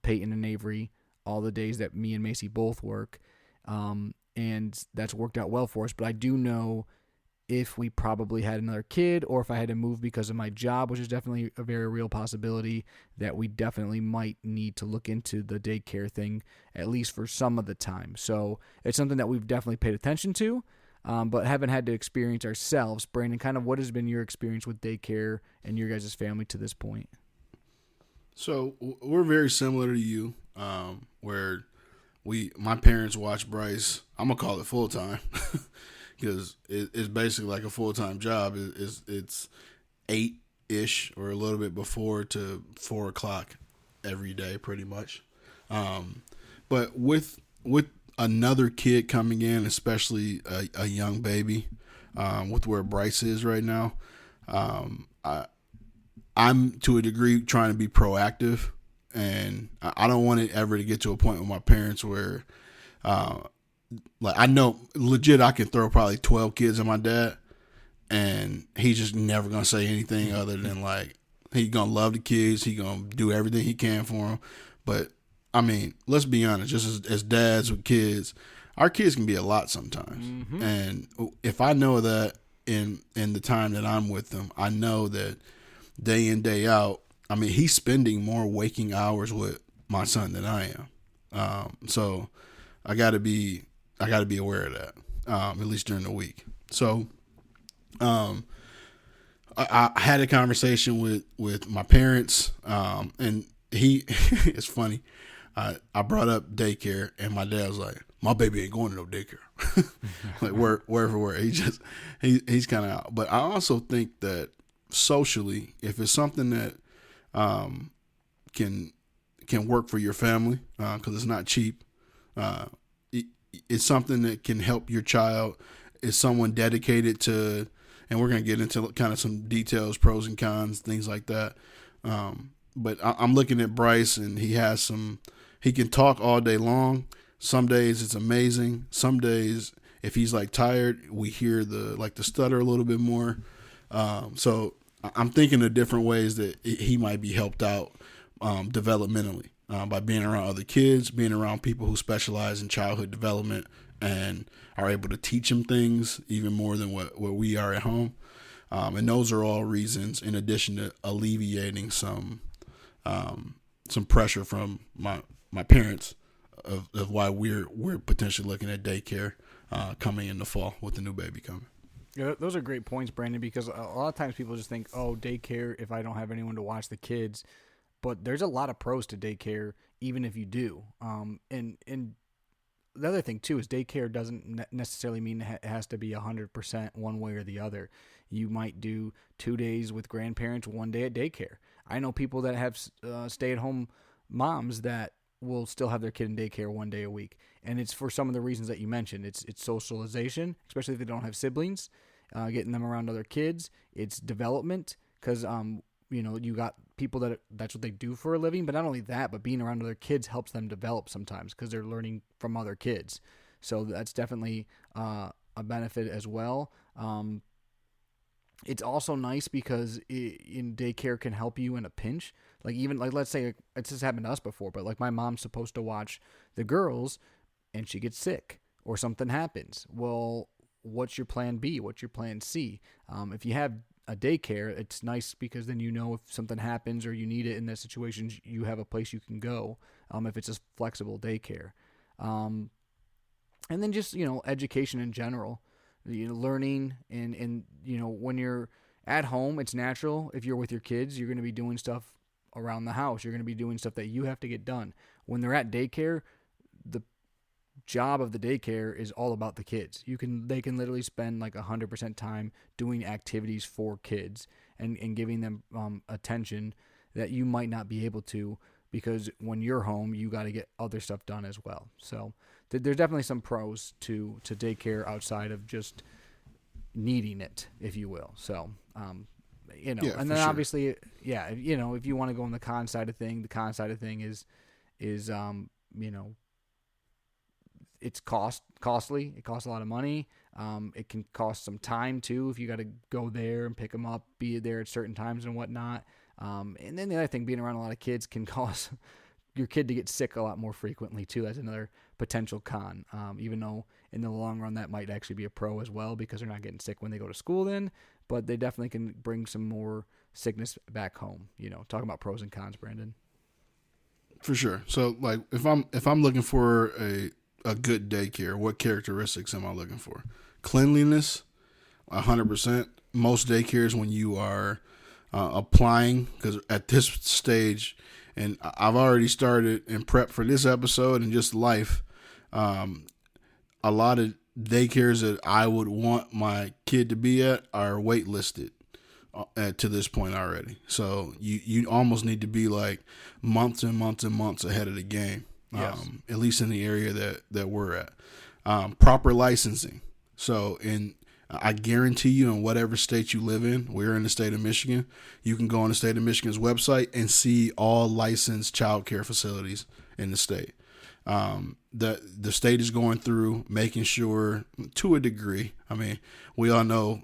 [SPEAKER 1] Peyton and Avery all the days that me and Macy both work. And that's worked out well for us. But I do know if we probably had another kid, or if I had to move because of my job, which is definitely a very real possibility, that we definitely might need to look into the daycare thing, at least for some of the time. So it's something that we've definitely paid attention to, but haven't had to experience ourselves. Brandon, kind of what has been your experience with daycare and your guys' family to this point?
[SPEAKER 2] So we're very similar to you, where my parents watch Bryce. I'm gonna call it full time. Because it's basically like a full-time job. It's 8-ish or a little bit before to 4 o'clock every day, pretty much. But with another kid coming in, especially a young baby, with where Bryce is right now, I'm to a degree trying to be proactive, and I don't want it ever to get to a point with my parents where like I know legit I can throw probably 12 kids at my dad, and he's just never gonna say anything other than like he's gonna love the kids, he gonna do everything he can for them. But I mean, let's be honest, just as dads with kids, our kids can be a lot sometimes. Mm-hmm. And if I know that in the time that I'm with them, I know that day in, day out, I mean, he's spending more waking hours with my son than I am. So I gotta be aware of that, at least during the week. So, I had a conversation with my parents, and it's funny. I brought up daycare, and my dad was like, "My baby ain't going to no daycare." Like word for word. He's kind of out. But I also think that socially, if it's something that can work for your family, because it's not cheap. It's something that can help your child. It's someone dedicated to, and we're going to get into kind of some details, pros and cons, things like that. But I'm looking at Bryce, and he can talk all day long. Some days it's amazing. Some days, if he's like tired, we hear the stutter a little bit more. So I'm thinking of different ways that he might be helped out developmentally. By being around other kids, being around people who specialize in childhood development and are able to teach them things even more than what we are at home. And those are all reasons, in addition to alleviating some pressure from my parents of why we're potentially looking at daycare coming in the fall with the new baby coming.
[SPEAKER 1] Yeah, those are great points, Brandon, because a lot of times people just think, oh, daycare, if I don't have anyone to watch the kids. But there's a lot of pros to daycare, even if you do. And the other thing too is daycare doesn't necessarily mean it has to be 100% one way or the other. You might do 2 days with grandparents, 1 day at daycare. I know people that have stay-at-home moms that will still have their kid in daycare 1 day a week, and it's for some of the reasons that you mentioned. It's socialization, especially if they don't have siblings, getting them around other kids. It's development because you got people that's what they do for a living, but not only that, but being around other kids helps them develop sometimes because they're learning from other kids. So that's definitely a benefit as well. It's also nice because in daycare can help you in a pinch. Like even like let's say it's just happened to us before, but like my mom's supposed to watch the girls, and she gets sick or something happens. Well, what's your plan B? What's your plan C? If you have a daycare, it's nice because then if something happens or you need it in that situation, you have a place you can go. If it's a flexible daycare, and then just education in general. Learning and when you're at home, it's natural. If you're with your kids, you're going to be doing stuff around the house. You're going to be doing stuff that you have to get done. When they're at daycare, the job of the daycare is all about the kids. They can literally spend like 100% time doing activities for kids and giving them attention that you might not be able to, because when you're home, you got to get other stuff done as well. So there's definitely some pros to daycare outside of just needing it, if you will. So,
[SPEAKER 2] Yeah,
[SPEAKER 1] and then
[SPEAKER 2] for sure.
[SPEAKER 1] obviously, yeah, if you want to go on the con side of thing, is it's costly. It costs a lot of money. It can cost some time too if you got to go there and pick them up, be there at certain times and whatnot. And then the other thing, being around a lot of kids can cause your kid to get sick a lot more frequently too. That's another potential con. Even though in the long run that might actually be a pro as well, because they're not getting sick when they go to school then, but they definitely can bring some more sickness back home. Talking about pros and cons, Brandon.
[SPEAKER 2] For sure. So like if I'm looking for a good daycare, what characteristics am I looking for? Cleanliness, 100%. Most daycares, when you are applying, because at this stage, and I've already started in prep for this episode and just life, a lot of daycares that I would want my kid to be at are waitlisted to this point already. So you almost need to be like months and months and months ahead of the game.
[SPEAKER 1] Yes.
[SPEAKER 2] At least in the area that we're at. Proper licensing. So I guarantee you, in whatever state you live in, we're in the state of Michigan, you can go on the state of Michigan's website and see all licensed childcare facilities in the state. The state is going through making sure, to a degree. I mean, we all know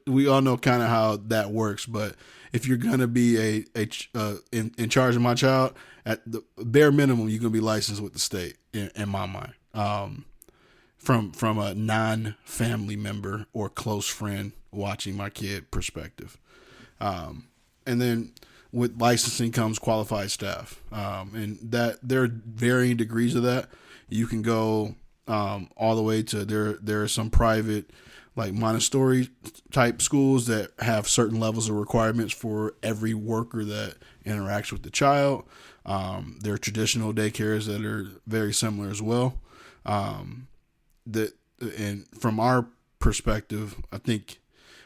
[SPEAKER 2] we all know kind of how that works. But if you're gonna be in charge of my child, at the bare minimum, you're gonna be licensed with the state. In my mind, from a non-family member or close friend watching my kid perspective, and then with licensing comes qualified staff, and that there are varying degrees of that. You can go all the way to there are some private, like Montessori type schools that have certain levels of requirements for every worker that interacts with the child. There are traditional daycares that are very similar as well. And from our perspective, I think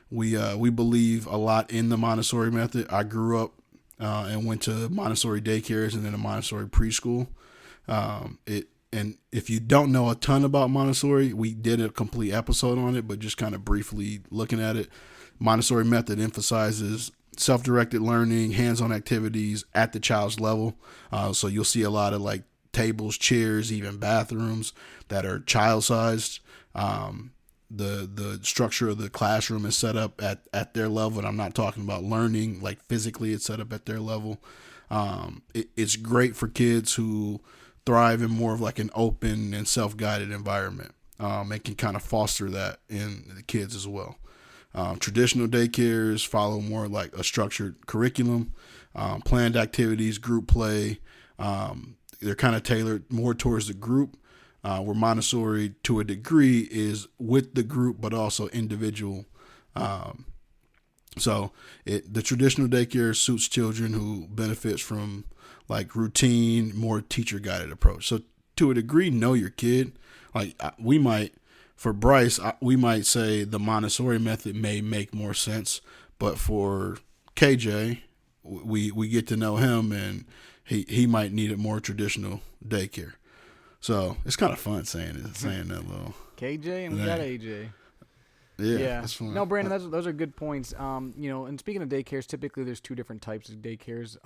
[SPEAKER 2] we believe a lot in the Montessori method. I grew up and went to Montessori daycares and then a Montessori preschool. And if you don't know a ton about Montessori, we did a complete episode on it, but just kind of briefly looking at it, Montessori method emphasizes self-directed learning, hands-on activities at the child's level. So you'll see a lot of like tables, chairs, even bathrooms that are child-sized. The structure of the classroom is set up at their level, and I'm not talking about learning, like physically it's set up at their level. It's great for kids who thrive in more of like an open and self-guided environment. And can kind of foster that in the kids as well. Traditional daycares follow more like a structured curriculum, planned activities, group play. They're kind of tailored more towards the group, where Montessori, to a degree, is with the group, but also individual. So the traditional daycare suits children who benefits from like routine, more teacher-guided approach. So to a degree know your kid. Like for Bryce, we might say the Montessori method may make more sense, but for KJ, we get to know him, and he might need a more traditional daycare. So it's kind of fun saying that little
[SPEAKER 1] KJ, and we got AJ.
[SPEAKER 2] Yeah, that's fun.
[SPEAKER 1] No, Brandon, those are good points. And speaking of daycares, typically there's two different types of daycares.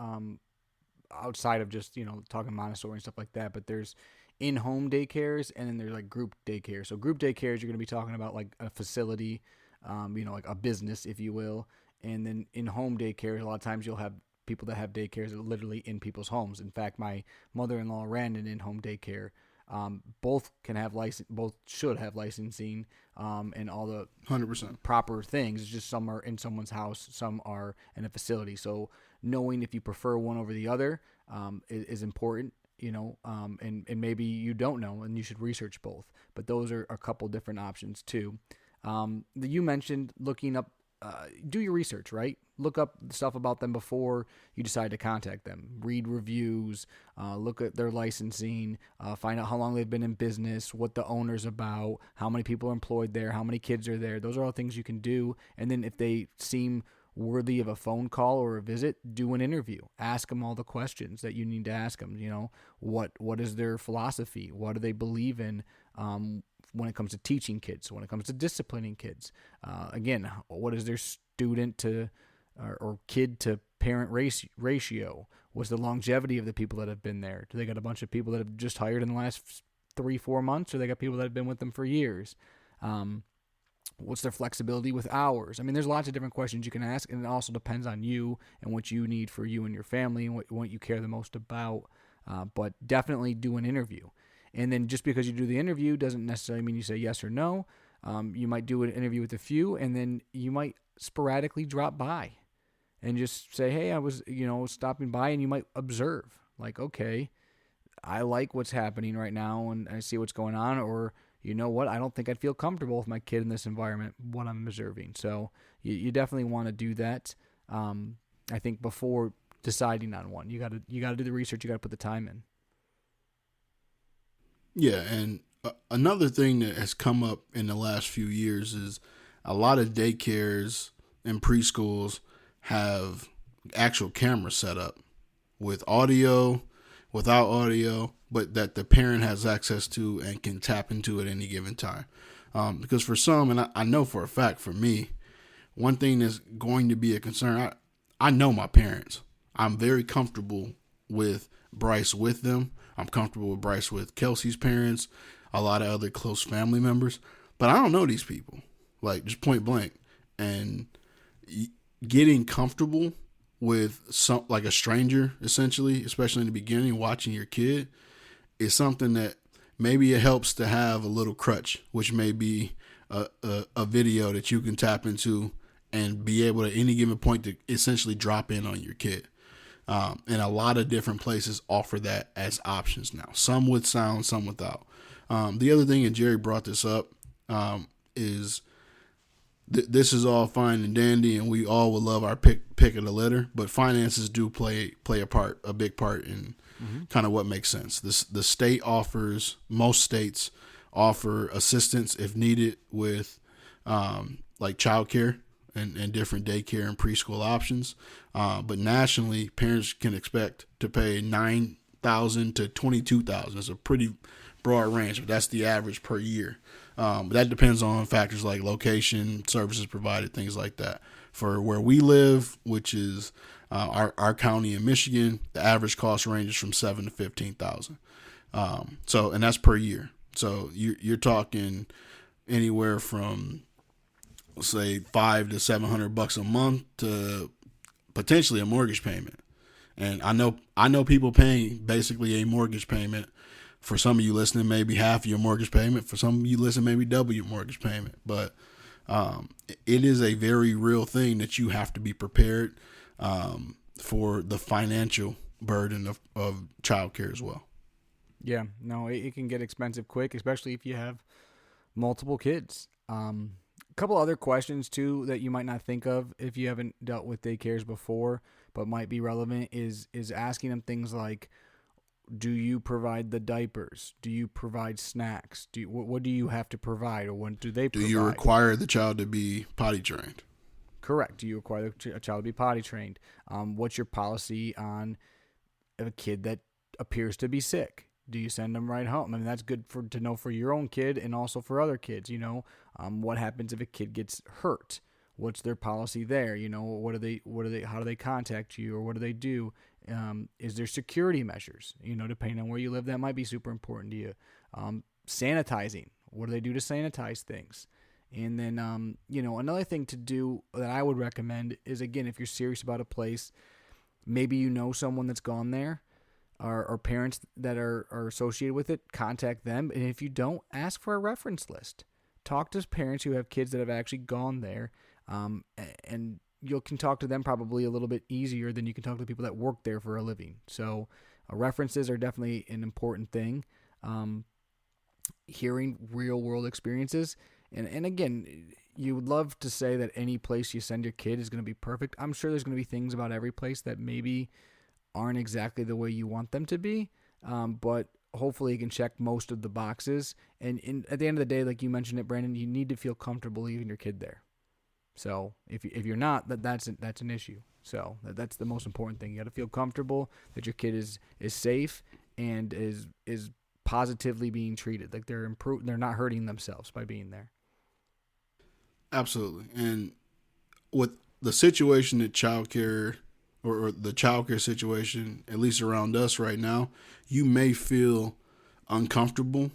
[SPEAKER 1] Outside of just talking Montessori and stuff like that, but there's in-home daycares, and then there's like group daycare. So group daycares, you're going to be talking about like a facility, like a business, if you will. And then in-home daycares, a lot of times you'll have people that have daycares that are literally in people's homes. In fact, my mother-in-law ran an in-home daycare. Both should have licensing, and all the
[SPEAKER 2] 100%
[SPEAKER 1] proper things. It's just some are in someone's house, some are in a facility. So knowing if you prefer one over the other is important, and maybe you don't know, and you should research both. But those are a couple different options too. You mentioned looking up. Do your research, right? Look up stuff about them before you decide to contact them. Read reviews, look at their licensing, find out how long they've been in business, what the owner's about, how many people are employed there, how many kids are there. Those are all things you can do. And then if they seem worthy of a phone call or a visit, do an interview. Ask them all the questions that you need to ask them. What is their philosophy? What do they believe in? When it comes to teaching kids, when it comes to disciplining kids, again, what is their student to or kid to parent ratio? What's the longevity of the people that have been there? Do they got a bunch of people that have just hired in the last 3-4 months, or they got people that have been with them for years? What's their flexibility with hours? I mean, there's lots of different questions you can ask, and it also depends on you and what you need for you and your family and what you care the most about. But definitely do an interview. And then just because you do the interview doesn't necessarily mean you say yes or no. You might do an interview with a few, and then you might sporadically drop by and just say, hey, I was, stopping by, and you might observe. Like, okay, I like what's happening right now, and I see what's going on, or you know what, I don't think I'd feel comfortable with my kid in this environment, what I'm observing. So you definitely want to do that. I think before deciding on one, you got to do the research, you got to put the time in.
[SPEAKER 2] Yeah, and another thing that has come up in the last few years is a lot of daycares and preschools have actual cameras set up with audio, without audio, but that the parent has access to and can tap into at any given time. Because for some, and I know for a fact for me, one thing that's going to be a concern, I know my parents. I'm very comfortable with Bryce with them. I'm comfortable with Bryce with Kelsey's parents, a lot of other close family members. But I don't know these people, like just point blank. And getting comfortable with like a stranger, essentially, especially in the beginning, watching your kid, is something that maybe it helps to have a little crutch, which may be a video that you can tap into and be able at any given point to essentially drop in on your kid. And a lot of different places offer that as options now. Some with sound, some without. The other thing, and Jerry brought this up, is this is all fine and dandy, and we all would love our pick of the litter, but finances do play a big part in kind of what makes sense. The state most states offer assistance if needed with like childcare and different daycare and preschool options. But nationally, parents can expect to pay $9,000 to $22,000. It's a pretty broad range, but that's the average per year. But that depends on factors like location, services provided, things like that. For where we live, which is our county in Michigan, the average cost ranges from $7,000 to $15,000. So, and that's per year. So you're talking anywhere from, say, $500 to $700 a month to potentially a mortgage payment. And I know people paying basically a mortgage payment. For some of you listening, maybe half of your mortgage payment. For some of you listening, maybe double your mortgage payment. But it is a very real thing that you have to be prepared for the financial burden of childcare as well.
[SPEAKER 1] Yeah, no, it can get expensive quick, especially if you have multiple kids. A couple other questions too that you might not think of if you haven't dealt with daycares before, but might be relevant is asking them things like, do you provide the diapers? Do you provide snacks? What do you have to provide, or what do they provide?
[SPEAKER 2] Do you require the child to be potty trained?
[SPEAKER 1] Correct. Do you require a child to be potty trained? What's your policy on a kid that appears to be sick? Do you send them right home? I mean, that's good to know for your own kid and also for other kids. What happens if a kid gets hurt? What's their policy there? What do they? How do they contact you, or what do they do? Is there security measures? Depending on where you live, that might be super important to you. Sanitizing. What do they do to sanitize things? And then, another thing to do that I would recommend is, again, if you're serious about a place, maybe you know someone that's gone there, or parents that are associated with it, contact them. And if you don't, ask for a reference list. Talk to parents who have kids that have actually gone there, and you can talk to them probably a little bit easier than you can talk to the people that work there for a living. So references are definitely an important thing. Hearing real world experiences. And again, you would love to say that any place you send your kid is going to be perfect. I'm sure there's going to be things about every place that maybe aren't exactly the way you want them to be. But hopefully you can check most of the boxes. And at the end of the day, like you mentioned it, Brandon, you need to feel comfortable leaving your kid there. So if you're not, that's an issue. So that's the most important thing. You got to feel comfortable that your kid is safe and is positively being treated, like they're not hurting themselves by being there.
[SPEAKER 2] Absolutely. And with the situation that childcare or the childcare situation, at least around us right now, you may feel uncomfortable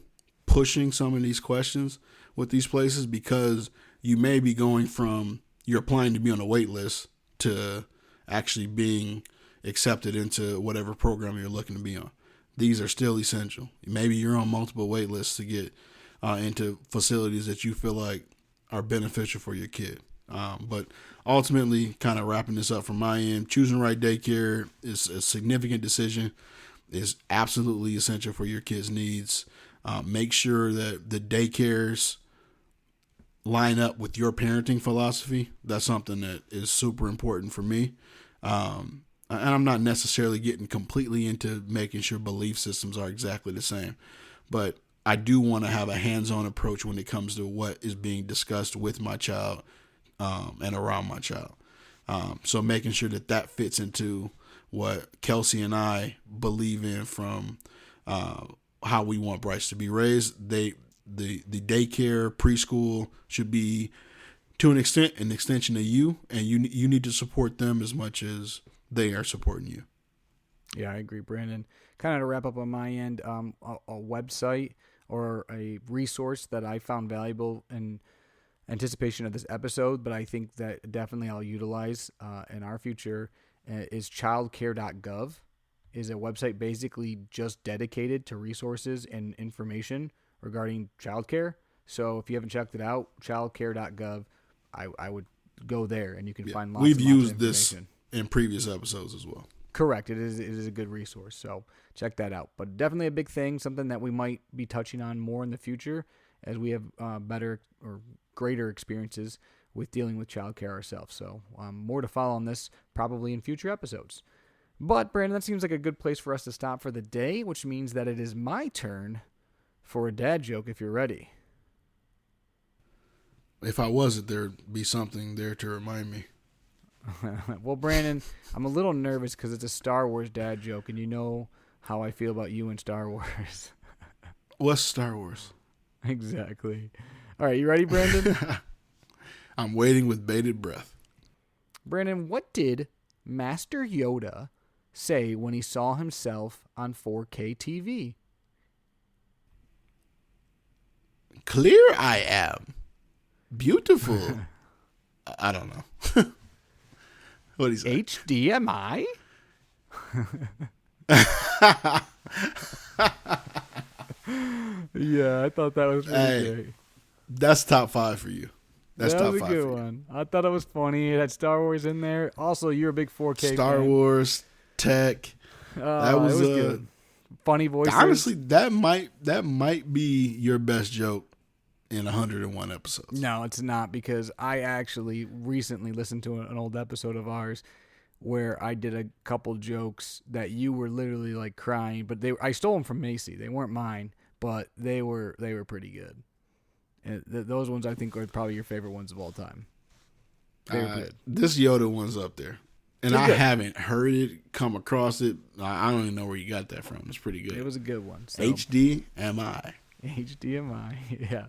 [SPEAKER 2] pushing some of these questions with these places because you may be going from you're applying to be on a wait list to actually being accepted into whatever program you're looking to be on. These are still essential. Maybe you're on multiple wait lists to get into facilities that you feel like are beneficial for your kid. But ultimately, kind of wrapping this up from my end, choosing the right daycare is a significant decision. Is absolutely essential for your kid's needs. Make sure that the daycares line up with your parenting philosophy. That's something that is super important for me. And I'm not necessarily getting completely into making sure belief systems are exactly the same, but I do want to have a hands-on approach when it comes to what is being discussed with my child and around my child. So making sure that fits into what Kelsey and I believe in from how we want Bryce to be raised. The daycare, preschool should be, to an extent, an extension of you, and you need to support them as much as they are supporting you.
[SPEAKER 1] Yeah, I agree, Brandon. Kind of to wrap up on my end, a website or a resource that I found valuable in anticipation of this episode, but I think that definitely I'll utilize in our future is childcare.gov. Is a website basically just dedicated to resources and information regarding childcare. So if you haven't checked it out, childcare.gov, I would go there and you can find lots of information.
[SPEAKER 2] We've used this in previous episodes as well.
[SPEAKER 1] Correct. It is a good resource. So check that out. But definitely a big thing, something that we might be touching on more in the future as we have better or greater experiences with dealing with childcare ourselves. So more to follow on this probably in future episodes. But Brandon, that seems like a good place for us to stop for the day, which means that it is my turn for a dad joke if you're ready.
[SPEAKER 2] If I wasn't, there'd be something there to remind me.
[SPEAKER 1] Well, Brandon, I'm a little nervous because it's a Star Wars dad joke, and you know how I feel about you and Star Wars.
[SPEAKER 2] What's Star Wars?
[SPEAKER 1] Exactly. All right, you ready, Brandon?
[SPEAKER 2] I'm waiting with bated breath.
[SPEAKER 1] Brandon, what did Master Yoda say when he saw himself on 4K TV?
[SPEAKER 2] Clear I am. Beautiful. I don't know. What he say?
[SPEAKER 1] HDMI? Yeah, I thought that was pretty great.
[SPEAKER 2] That's top 5 for you. That's
[SPEAKER 1] that
[SPEAKER 2] top
[SPEAKER 1] was
[SPEAKER 2] 5
[SPEAKER 1] a good
[SPEAKER 2] for you.
[SPEAKER 1] one. I thought it was funny. It had Star Wars in there. Also, you're a big 4K
[SPEAKER 2] Star
[SPEAKER 1] fan.
[SPEAKER 2] Wars, tech. That was
[SPEAKER 1] good. Funny voices.
[SPEAKER 2] Honestly, that might be your best joke in 101 episodes.
[SPEAKER 1] No, it's not, because I actually recently listened to an old episode of ours where I did a couple jokes that you were literally like crying, but I stole them from Macy. They weren't mine, but they were pretty good. And those ones I think are probably your favorite ones of all time. They were good.
[SPEAKER 2] This Yoda one's up there. And I haven't heard it, come across it. I don't even know where you got that from. It's pretty good.
[SPEAKER 1] It was a good one. So.
[SPEAKER 2] HDMI.
[SPEAKER 1] HDMI, yeah.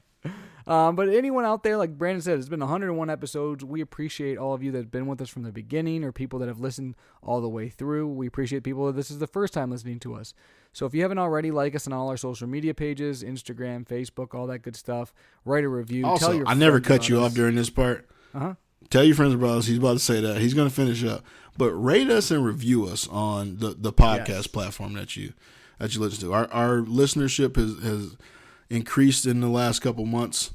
[SPEAKER 1] But anyone out there, like Brandon said, it's been 101 episodes. We appreciate all of you that have been with us from the beginning or people that have listened all the way through. We appreciate people that this is the first time listening to us. So if you haven't already, like us on all our social media pages, Instagram, Facebook, all that good stuff. Write a review.
[SPEAKER 2] Also,
[SPEAKER 1] tell your
[SPEAKER 2] I never
[SPEAKER 1] friends
[SPEAKER 2] cut you
[SPEAKER 1] about
[SPEAKER 2] off
[SPEAKER 1] us.
[SPEAKER 2] during this part.
[SPEAKER 1] Uh-huh.
[SPEAKER 2] Tell your friends about us. He's about to say that. He's going to finish up. But rate us and review us on the podcast platform that you listen to. Our listenership has increased in the last couple months.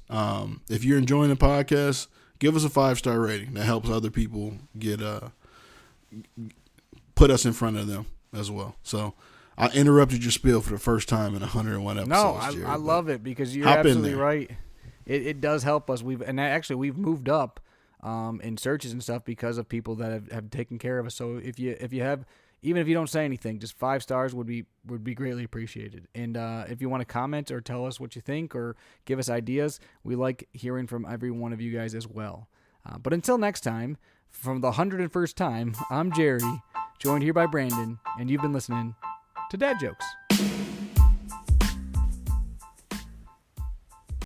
[SPEAKER 2] If you're enjoying the podcast, give us a 5-star rating. That helps other people get put us in front of them as well. So I interrupted your spiel for the first time in 101 episodes.
[SPEAKER 1] No,
[SPEAKER 2] Jerry,
[SPEAKER 1] I love it because you're
[SPEAKER 2] hop in
[SPEAKER 1] absolutely
[SPEAKER 2] there.
[SPEAKER 1] right. It does help us. We've moved up in searches and stuff because of people that have taken care of us. So if you have, even if you don't say anything, just 5 stars would be greatly appreciated. And if you want to comment or tell us what you think or give us ideas, we like hearing from every one of you guys as well. But until next time, from the 101st time, I'm Jerry, joined here by Brandon, and you've been listening to Dad Jokes.